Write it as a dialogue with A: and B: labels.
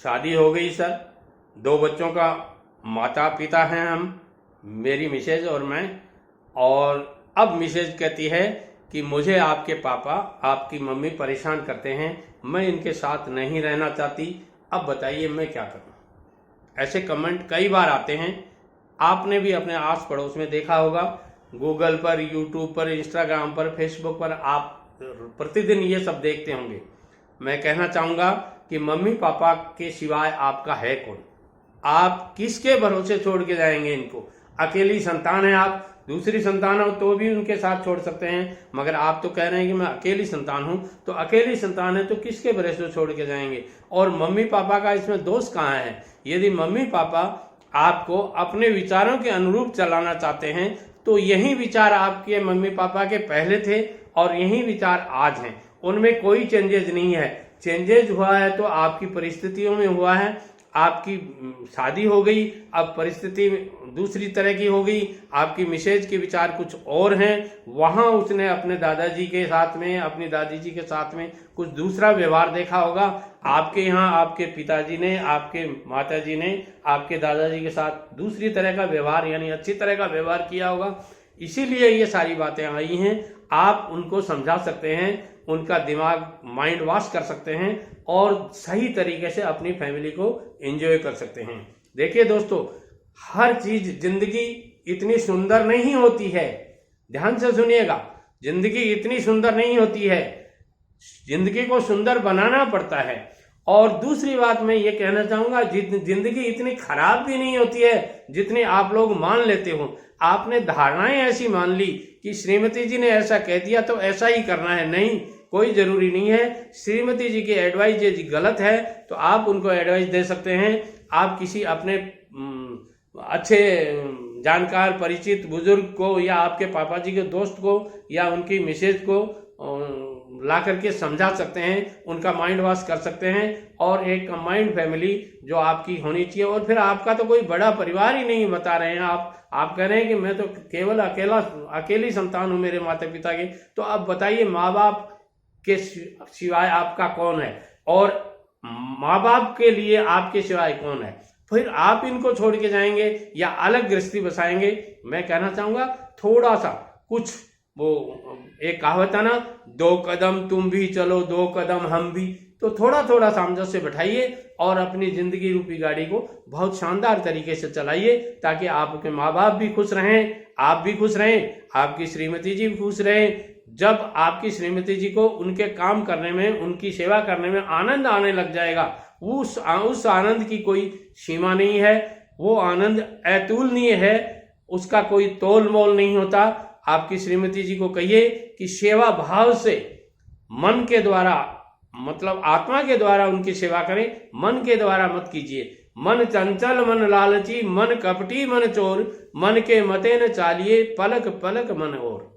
A: शादी हो गई सर, 2 बच्चों का माता पिता हैं हम, मेरी मिसेज और मैं। और अब मिसेज कहती है कि मुझे आपके पापा, आपकी मम्मी परेशान करते हैं, मैं इनके साथ नहीं रहना चाहती। अब बताइए मैं क्या करूं? ऐसे कमेंट कई बार आते हैं, आपने भी अपने आस पड़ोस में देखा होगा। गूगल पर, यूट्यूब पर, इंस्टाग्राम पर, फेसबुक पर आप प्रतिदिन ये सब देखते होंगे। मैं कहना चाहूँगा कि मम्मी पापा के सिवाय आपका है कौन? आप किसके भरोसे छोड़ के जाएंगे इनको? अकेली संतान है आप, दूसरी संतान हो तो भी उनके साथ छोड़ सकते हैं, मगर आप तो कह रहे हैं कि मैं अकेली संतान हूं। तो अकेली संतान है तो किसके भरोसे छोड़ के जाएंगे? और मम्मी पापा का इसमें दोष कहाँ है? यदि मम्मी पापा आपको अपने विचारों के अनुरूप चलाना चाहते हैं तो यही विचार आपके मम्मी पापा के पहले थे और यही विचार आज हैं, उनमें कोई चेंजेज नहीं है। चेंजेज हुआ है तो आपकी परिस्थितियों में हुआ है। आपकी शादी हो गई, अब परिस्थिति दूसरी तरह की हो गई, आपकी मिसेज के विचार कुछ और हैं। वहां उसने अपने दादाजी के साथ में, अपनी दादी जी के साथ में कुछ दूसरा व्यवहार देखा होगा। आपके यहाँ आपके पिताजी ने, आपके माताजी ने आपके दादाजी के साथ दूसरी तरह का व्यवहार, यानी अच्छी तरह का व्यवहार किया होगा, इसीलिए ये सारी बातें आई हैं। आप उनको समझा सकते हैं, उनका दिमाग माइंड वॉश कर सकते हैं और सही तरीके से अपनी फैमिली को एंजॉय कर सकते हैं। देखिए दोस्तों, हर चीज जिंदगी इतनी सुंदर नहीं होती है। ध्यान से सुनिएगा, जिंदगी इतनी सुंदर नहीं होती है, जिंदगी को सुंदर बनाना पड़ता है। और दूसरी बात मैं ये कहना चाहूंगा, जिंदगी इतनी खराब भी नहीं होती है जितनी आप लोग मान लेते हो। आपने धारणाएं ऐसी मान ली कि श्रीमती जी ने ऐसा कह दिया तो ऐसा ही करना है। नहीं, कोई जरूरी नहीं है। श्रीमती जी की एडवाइस यदि गलत है तो आप उनको एडवाइस दे सकते हैं। आप किसी अपने अच्छे जानकार परिचित बुजुर्ग को या आपके पापा जी के दोस्त को या उनकी मिसेज को ला करके समझा सकते हैं, उनका माइंड वॉश कर सकते हैं और एक कंबाइंड फैमिली जो आपकी होनी चाहिए। और फिर आपका तो कोई बड़ा परिवार ही नहीं बता रहे हैं आप कह रहे हैं कि मैं तो केवल अकेली संतान हूं मेरे माता पिता के। तो अब बताइए, माँ बाप के सिवाय आपका कौन है? और माँ बाप के लिए आपके सिवाय कौन है? फिर आप इनको छोड़ के जाएंगे या अलग गृहस्थी बसाएंगे? मैं कहना चाहूंगा थोड़ा सा कुछ, वो एक कहावत है ना, 2 कदम तुम भी चलो 2 कदम हम भी। तो थोड़ा थोड़ा सामंजस्य बैठाइए और अपनी जिंदगी रूपी गाड़ी को बहुत शानदार तरीके से चलाइए, ताकि आपके माँ बाप भी खुश रहें, आप भी खुश रहें, आपकी श्रीमती जी भी खुश रहें। जब आपकी श्रीमती जी को उनके काम करने में, उनकी सेवा करने में आनंद आने लग जाएगा, उस आनंद की कोई सीमा नहीं है। वो आनंद अतुलनीय है, उसका कोई तोल मोल नहीं होता। आपकी श्रीमती जी को कहिए कि सेवा भाव से मन के द्वारा, मतलब आत्मा के द्वारा उनकी सेवा करें, मन के द्वारा मत कीजिए। मन चंचल मन लालची, मन कपटी मन चोर, मन के मते न चालिए, पलक पलक मन और।